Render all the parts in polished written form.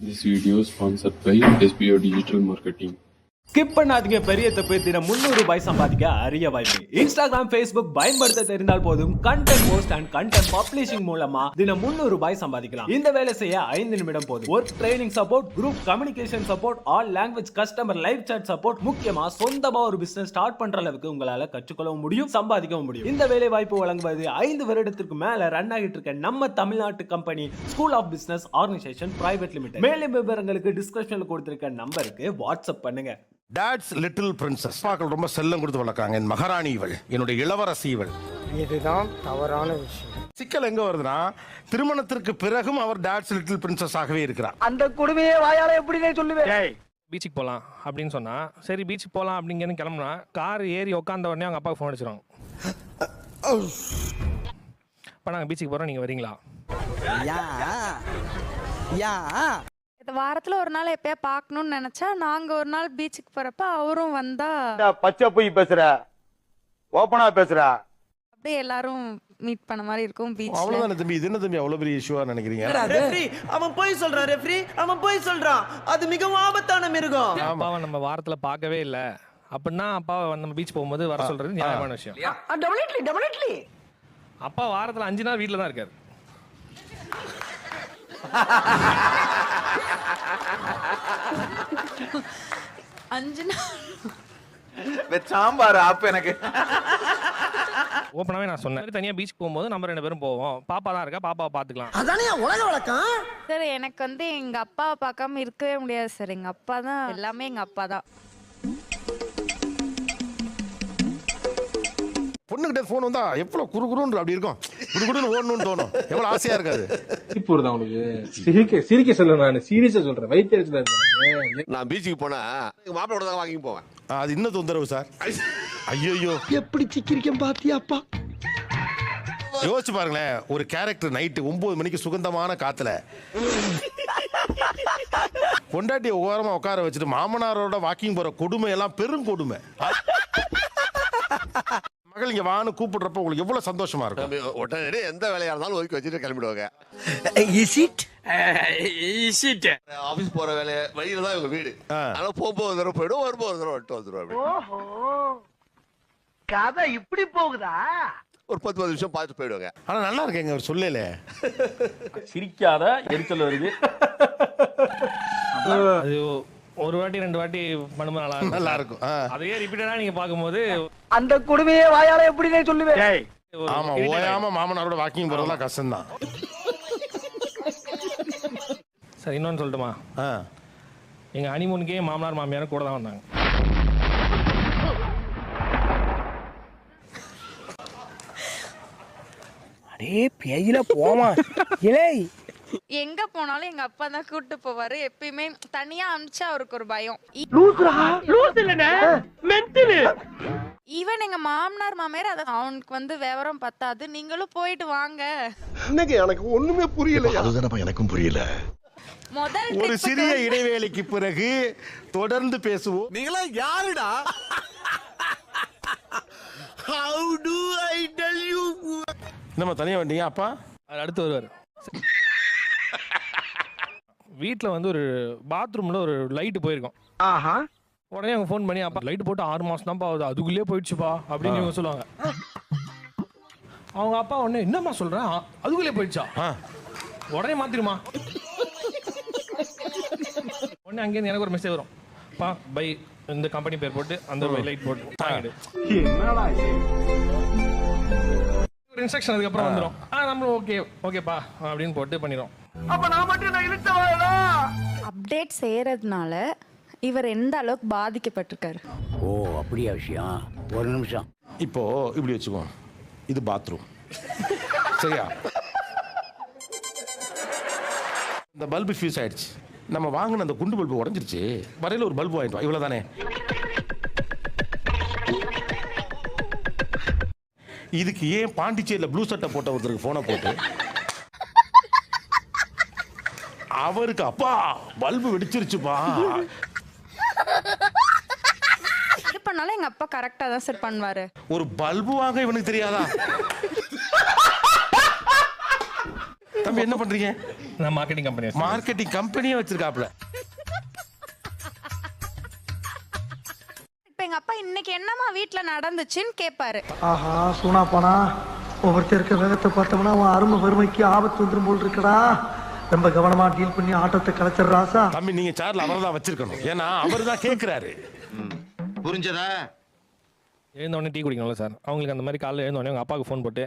This video is sponsored by SBO Digital Marketing. Skip பண்ணாதீங்க. பெரிய தப்பு. தினம் 300 ரூபாய் சம்பாதிக்க அரிய வாய்ப்பு. இன்ஸ்டாகிராம், Facebook பயன்படுத்த தெரிந்தால் போதும். Content post and content publishing மூலமா தினம் 300 ரூபாய் சம்பாதிக்கலாம். இந்த வேலை செய்ய 5 நிமிடம் போதும். Work training support, group communication support, all language customer live chat support, முக்கியமா சொந்தமா ஒரு பிசினஸ் ஸ்டார்ட் பண்ற அளவுக்கு உங்களால கற்றுக்கொள்ளவும் முடியும், சம்பாதிக்கவும் முடியும். இந்த வேலை வாய்ப்பு வழங்குவது 5 வருடத்திற்கு மேல ரன் ஆகிட்டு இருக்க நம்ம தமிழ்நாட்டு company school of business organisation private limited. மேலும் விவரங்களுக்கு டிஸ்கிரிப்ஷன்ல கொடுத்திருக்க நம்பருக்கு வாட்ஸ்அப் பண்ணுங்க. டாட்ஸ் லிட்டில் பிரின்சஸ் பாக்கள் ரொம்ப செல்லம் கொடுத்து வளர்க்காங்க. என் மகாராணி இவள், என்னுடைய இளவரசி இவள். இதுதான் தவறான விஷயம். சிக்கல் எங்க வருதுன்னா, திருமணத்திற்கு பிறகும் அவர் டாட்ஸ் லிட்டில் பிரின்சஸ் ஆகவே இருக்கிறார். அந்த கொடுமையை வாயால எப்படி சொல்லுவேன்? பீச்சுக்கு போகலாம் அப்படின்னு சொன்னா, சரி பீச்சுக்கு போகலாம் அப்படிங்கிறது கிளம்புனா, கார் ஏறி உட்காந்த உடனே அவங்க அப்பாவுக்கு ஃபோன் அடிச்சிருவாங்க. இப்போ நாங்கள் பீச்சுக்கு போகிறோம், நீங்கள் வரீங்களா? வாரத்துல ஒரு நாள் எப்பயா பார்க்கணும்னு நினைச்சா, நாங்க ஒரு நாள் பீச்சுக்கு போறப்ப அவரும் வந்தா பச்சை போய் பேசுற, ஓபனா பேசுற, அப்படியே எல்லாரும் மீட் பண்ண மாதிரி இருக்கும் பீச்ல. அவ்வளவுதானே தம்பி. இது என்ன தம்பி அவ்வளவு பெரிய இஷ்யூவா நினைக்கிறீங்க? அவன் போய் சொல்றான் ரெஃப்ரி, அவன் போய் சொல்றான். அது மிகவும் ஆபத்தான மிருகம். அப்பாவை நம்ம வாரத்தில் பார்க்கவே இல்லை அப்படின்னா, அப்பாவை நம்ம பீச் போகும்போது வர சொல்றது நியாயமான விஷயம். டெபினெட்லி அப்பா வாரத்தில் 5 நாள் வீட்டில் தான் இருக்காரு. சாம்பார் அப்ப எனக்கு ஓப்பனாவே நான் சொன்னேன், தனியா பீச் போகும்போது நம்ம 2 பேரும் போவோம். பாப்பா தான் இருக்கா, பாப்பாவை பார்த்துக்கலாம். அதானே உலக வழக்கம். சார், எனக்கு வந்து எங்க அப்பாவை பார்க்காம இருக்கவே முடியாது சார். எங்க அப்பா தான் எல்லாமே, எங்க அப்பா தான். பொண்ணுகிட்ட போன் வந்தா எவ்வளவு குறுகுறுன்னு அப்படி இருக்கும், குடுகுடுன்னு ஓடணும்னு தோணும். எவ்வளவு ஆசையா இருக்காது. இப்போ உங்களுக்கு சிரிக்க சொல்ல, நான் சீரியஸா சொல்றேன். வைத்தியத்துல நான் பீச்சுக்கு போனா மாப்பிளோட தான் வாங்கி போவேன். அது இன்னும் தொந்தரவு சார். ஐயோ, எப்படி சிக்கிரிக்கம் பாத்தியாப்பா. யோசிச்சு பாருங்களேன், ஒரு கேரக்டர் நைட்டு 9 மணிக்கு சுகந்தமான காத்துல கொண்டாட்டி ஓரமா உட்கார வச்சுட்டு மாமனாரோட வாக்கிங் போற கொடுமை எல்லாம் பெரும் கொடுமை. மகள் இங்க வான்னு கூப்பிடுறப்ப உங்களுக்கு எவ்வளவு சந்தோஷமா இருக்கும். உடனே எந்த வேலையா இருந்தாலும் ஒதுக்கி வச்சுட்டு கிளம்பிடுவாங்க. ஆபீஸ் போற வேலையை வழியில தான் இவங்க வீடு. ஆனா போகும்போது ஒரு தடவை போயிடும், வரும்போது ஒரு தடவை விட்டு வந்துருவாங்க. கதை இப்படி போகுதா? ஒரு 10 நிமிஷம் பார்த்துட்டு போயிடுவாங்க. ஆனா நல்லா இருக்கேங்க, அவர் சொல்லல. சிரிக்காத, எரிச்சல் வருது. அது ஒரு வாட்டி 2 வாட்டி பண்ணும்போது நல்லா இருக்கும். அதையே ரிப்பீட்டடா நீங்க பார்க்கும்போது அந்த கொடுமையை வாயால எப்படி சொல்லுவேன்? ஆமா, ஓயாம மாமனாரோட வாக்கிங் போறதெல்லாம் கஷ்டம் தான். சரி, இன்னொன்னு சொல்லட்டுமா? எங்க ஹனிமூனுக்கே மாமனார் மாமியாரும் கூட தான் வந்தாங்க. அடே பேயில போமா. இலே எங்க போனாலும் எங்க அப்பா தான் கூட்டு போவாரு. எப்பயுமே தனியா அனுப்பிச்சா அவருக்கு ஒரு பயம். ஈவன் எங்க மாமனார் மாமியார் அத அவனுக்கு வந்து விவரம் பத்தாது, நீங்களும் போயிட்டு வாங்க. இன்னைக்கு எனக்கு ஒண்ணுமே புரியல. அதுதானப்பா எனக்கும் புரியல. முதல் ஒரு சிறிய இடைவேளைக்கு பிறகு தொடர்ந்து பேசுவோம். நீங்களா யாருடா? How do I tell you? நம்ம தனியா வந்தீங்க அப்பா. அது அடுத்து வருவார். வீட்டில் வந்து ஒரு பாத்ரூம்ல ஒரு லைட் போயிருக்கோம். உடனே அவங்க ஃபோன் பண்ணி, அப்பா லைட் போட்டு 6 மாசம் தான்ப்பா ஆகுது, அதுக்குள்ளேயே போயிடுச்சுப்பா அப்படின்னு இவங்க சொல்லுவாங்க. அவங்க அப்பா உடனே, என்னம்மா சொல்றேன், அதுக்குள்ளேயே போயிடுச்சா, உடனே மாத்திருமா. உடனே அங்கேருந்து எனக்கு ஒரு மெசேஜ் வரும், பா பை இந்த கம்பெனி பேர் போட்டு அந்த லைட் போட்டு வாங்கிடு. ஒரு இன்ஸ்ட்ரக்ஷன் அதுக்கப்புறம் வந்துடும். நம்மளும் ஓகேப்பா அப்படின்னு போட்டு பண்ணிடுவோம். அப்டேட் செய்யறதுனால இவர் எந்த அளவுக்கு பாதிக்கப்பட்டிருக்காரு. ஓ அப்படியா விஷயம். ஒரு நிமிஷம், இப்போ இப்படி வச்சுக்கோ, இது பாத்ரூம் சரியா? இந்த பல்பு ஃபியூஸ் ஆயிடுச்சு. நம்ம வாங்கின அந்த குண்டு பல்பு உடஞ்சிருச்சு, வரையில ஒரு பல்பு வாங்கிட்டோம், இவ்வளவுதானே. இதுக்கு ஏன் பாண்டிச்சேரியில் ப்ளூ சட்டை போட்ட ஒருத்தருக்கு போனை போட்டு அவருக்கு, அப்பா பல்பு வெடிச்சிருச்சுப்பா. பண்ணாலும் எங்க அப்பா கரெக்டா தான் சார் பண்ணுவாரு. ஒரு பல்பு வாங்க இவனுக்கு தெரியாதா? தம்பி என்ன பண்றீங்க? நான் மார்க்கெட்டிங் கம்பெனி மார்க்கெட்டிங் கம்பெனியே வச்சிருக்காப்ல. இப்ப எங்க அப்பா இன்னைக்கு என்னமா வீட்ல நடந்துச்சுன்னு கேட்பாரு. ஆஹா சூனா போனா ஒவ்வொருத்தர் இருக்க வேகத்தை பார்த்தோம்னா அவன் அருமை வறுமைக்கு ஆபத்து வந்துடும் போல் இருக்கடா. ரொம்ப கவனமா டீல் பண்ணி ஆட்டத்தை கலைச்சிடுறாசா. தம்பி நீங்க சேர்ல அவரை தான் வச்சிருக்கணும், ஏன்னா அவர் தான் கேட்கிறாரு. புரிஞ்சதா? எழுந்த உடனே டீ குடிக்கணும்ல சார், அவங்களுக்கு அந்த மாதிரி காலையில் எழுந்த உடனே அவங்க அப்பாவுக்கு ஃபோன் போட்டு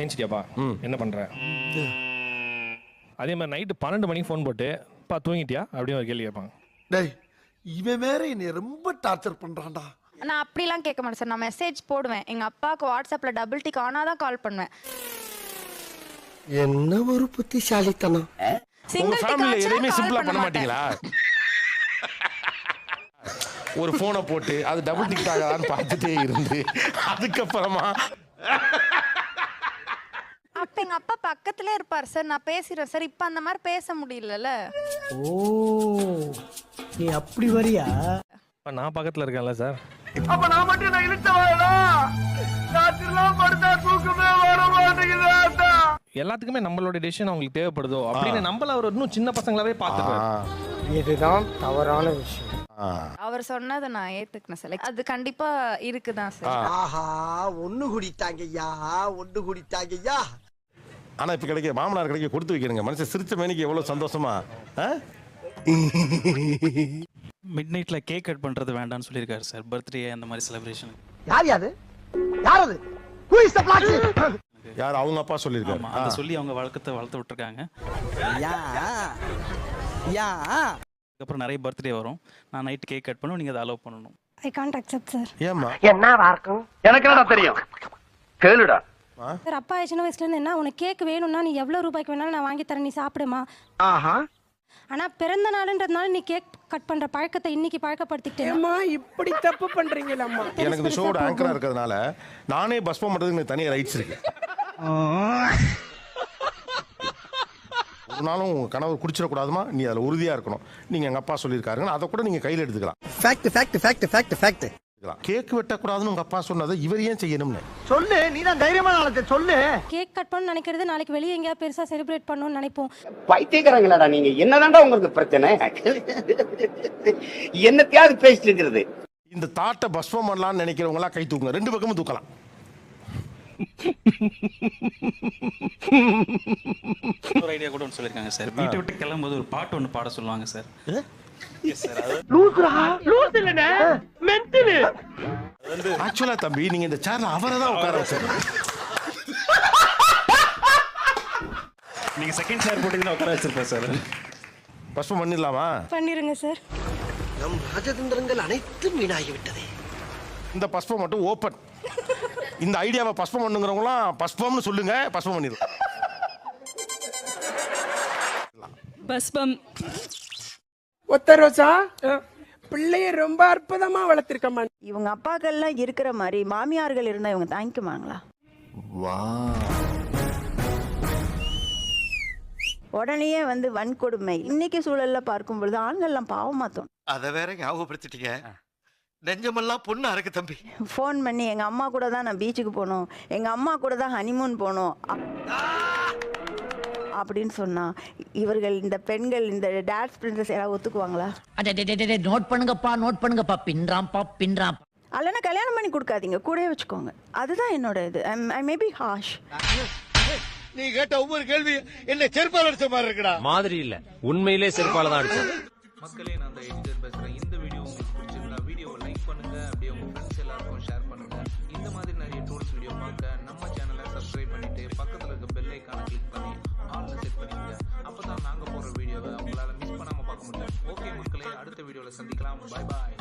ஏஞ்சிட்டியாப்பா என்ன பண்ற, அதே மாதிரி நைட்டு 12 மணிக்கு ஃபோன் போட்டு பா தூங்கிட்டியா அப்படின்னு ஒரு கேள்வி கேட்பாங்க. டேய் இவன் வேற என்னை ரொம்ப டார்ச்சர் பண்றான்டா. நான் அப்படிலாம் கேட்க மாட்டேன் சார். நான் மெசேஜ் போடுவேன். எங்க அப்பாவுக்கு வாட்ஸ்அப்ல டபுள் டிக் ஆனாதான் கால் பண்ணுவேன். என்ன ஒரு புத்திசாலித்தனம். உங்க ஃபேமிலில எதையுமே சிம்பிளா பண்ண மாட்டீங்களா? ஒரு போனை போட்டு அது டபுள் டிக் ஆகாதான்னு பார்த்துட்டே இருந்து அதுக்கப்புறமா அப்ப எங்க அப்பா பக்கத்துல இருப்பார் சார், நான் பேசிடுறேன் சார். இப்ப அந்த மாதிரி பேச முடியலல்ல. ஓ நீ அப்படி வரியா? இப்போ நான் பக்கத்தில் இருக்கேன்ல சார். அப்ப நான் மட்டும் நான் இழுத்தவாடா. ராத்திரிலாம் படுத்தா தூக்கமே வர மாட்டேங்குது. எல்லாத்துக்குமே நம்மளோட டெசிஷன் அவங்களுக்கு தேவைப்படுதோ அப்படின்னு நம்மள அவர் இன்னும் சின்ன பசங்களாவே பார்த்துப்பாரு. இதுதான் தவறான விஷயம். அவர் சொன்னதை நான் ஏத்துக்கணும் சார். அது கண்டிப்பா இருக்குதான் சார். ஆஹா ஒண்ணு குடித்தாங்கய்யா, ஒண்ணு குடித்தாங்கய்யா. ஆனா இப்ப கிடைக்க மாமனார் கிடைக்க கொடுத்து வைக்கிறேங்க. மனுஷன் சிரிச்ச மேனிக்கு எவ்வளவு சந்தோஷமா. மிட் நைட்ல கேக் கட் பண்றது வேண்டாம்னு சொல்லியிருக்காரு சார், பர்த்டே அந்த மாதிரி செலிப்ரேஷன். யார் அது? யார் அது? Who is the black sheep? யார் அவங்க அப்பா சொல்லியிருக்காரு. அதை சொல்லி அவங்க வழக்கத்தை வளர்த்து விட்டுருக்காங்க. அதுக்கப்புறம் நிறைய பர்த்டே வரும், நான் நைட் கேக் கட் பண்ணுவோம், நீங்க அதை அலோவ் பண்ணணும். I can't accept sir. ஏமா என்னவா இருக்கும்? எனக்கு என்னடா தெரியும், கேளுடா. சார் அப்பா சின்ன வயசுல இருந்து என்ன உனக்கு கேக் வேணும்னா நீ எவ்வளவு ரூபாய்க்கு வேணாலும் நான் வாங்கி தரேன், நீ சாப்பிடுமா. ஆஹா ஆனா பிறந்த நாளுன்றதுனால நீ கேக் கட் பண்ற பழக்கத்தை இன்னைக்கு பழக்கப்படுத்திட்டேன். இப்படி தப்பு பண்றீங்களம்மா. எனக்கு இந்த ஷோட ஆங்கரா இருக்கிறதுனால நானே பஸ்பம் பண்றதுக்கு தனியா ரைட்ஸ் இருக்கு. ஒரு நாளும் உங்க கணவர் குடிச்சிடக்கூடாதுமா, நீ அதில் உறுதியா இருக்கணும். நீங்க எங்க அப்பா சொல்லியிருக்காருங்க, அதை கூட நீங்க கையில் எடுத்துக்கலாம். Fact fact fact fact fact. Cake வெட்டக்கூடாதுன்னு உங்க அப்பா சொன்னதை இவர் ஏன் செய்யணும்னு சொல்லு. நீ தான் தைரியமான ஆளு, சொல்லு. கேக் கட் பண்ண நினைக்கிறது நாளைக்கு வெளியே எங்கேயாவது பெருசா செலிப்ரேட் பண்ணணும்னு நினைப்போம். பைத்தியக்காரங்களாடா நீங்க, என்னதான்டா உங்களுக்கு பிரச்சனை? என்னத்தையாவது பேசிட்டு இருக்கிறது. இந்த தாட்டை பஸ்பம் பண்ணலாம்னு நினைக்கிறவங்க எல்லாம் கை தூக்குங்க, 2 பக்கமும் தூக்கலாம். ஒரு ஐடியா கூட ஒன்று சொல்லியிருக்காங்க சார், வீட்டை விட்டு கிளம்பும்போது ஒரு பாட்டு ஒன்று பாட சொல்லுவாங்க சார். ஆக்சுவலா தம்பி நீங்க இந்த சேர்ல அவரை தான் உட்கார வச்சாரு. நீங்க செகண்ட் சேர் போட்டீங்கன்னா உட்கார வச்சிருப்பேன் சார். பஸ்பம் பண்ணிடலாமா? பண்ணிருங்க சார். நம் ராஜதந்திரங்கள் அனைத்தும் வீணாகி விட்டதே. இந்த பஸ்பம் மட்டும் ஓபன். இந்த ஐடியாவை பஸ்பம் பண்ணுங்கிறவங்களாம் பஸ்பம்னு சொல்லுங்க, பஸ்பம் பண்ணிடலாம். பஸ்பம் ஒத்த ரோசா பிள்ளைய ரொம்ப அற்புதமா வளர்த்திருக்கமா. இவங்க அப்பாக்கள்லாம் இருக்கிற மாதிரி மாமியார்கள் இருந்தா இவங்க தாங்கிக்குவாங்களா? உடனே வந்து வன்கொடுமை இன்னைக்கு சூழல்ல பார்க்கும் பொழுது ஆண்கள்லாம் பாவமா தோணும். அத வேற ஞாபகப்படுத்திட்டீங்க. நெஞ்சமெல்லாம் பொண்ணா இருக்கு தம்பி. ஃபோன் பண்ணி எங்க அம்மா கூட தான் நான் பீச்சுக்கு போனோம், எங்க அம்மா கூட தான் ஹனிமூன் போனோம் அப்படின்னு சொன்னா இவர்கள் இந்த பெண்கள் இந்த டான்ஸ் பிரின்சஸ் யாராவது ஒத்துக்குவாங்களா? நோட் பண்ணுங்கப்பா பின்றாம். அல்லனா கல்யாணம் பண்ணி கொடுக்காதீங்க, கூடவே வச்சுக்கோங்க. அதுதான் என்னோட இது. ஐ மே பி ஹார்ஷ். நீ கேட்ட ஒவ்வொரு கேள்வி என்ன செருப்பால் அடிச்ச மாதிரி இருக்குடா. மாதிரி இல்ல, உண்மையிலே செருப்பால தான் அடிச்சது. மக்களே, நான் அந்த எடிட்டர் பேசுறேன். இந்த வீடியோ உங்களுக்கு பிடிச்சிருந்தா வீடியோவை லைக் பண்ணுங்க, அப்படியே உங்க ஃப்ரெண்ட்ஸ் எல்லாருக்கும் ஷேர் பண்ணுங்க. இந்த மாதிரி நிறைய டூல்ஸ் வீடியோ பார்க்க நம்ம சேனலை சப்ஸ்கிரைப் பண்ணிட்டு பக்கத்துல இருக்க பெல் ஐகானை கிளிக் பண்ணி ஆல்ல செட் பண்ணிக்கங்க. அப்பதான் நாங்க போற வீடியோவை உங்களால மிஸ் பண்ணாம பார்க்க முடியும். ஓகே மக்களே, அடுத்த வீடியோல சந்திக்கலாம். Bye bye.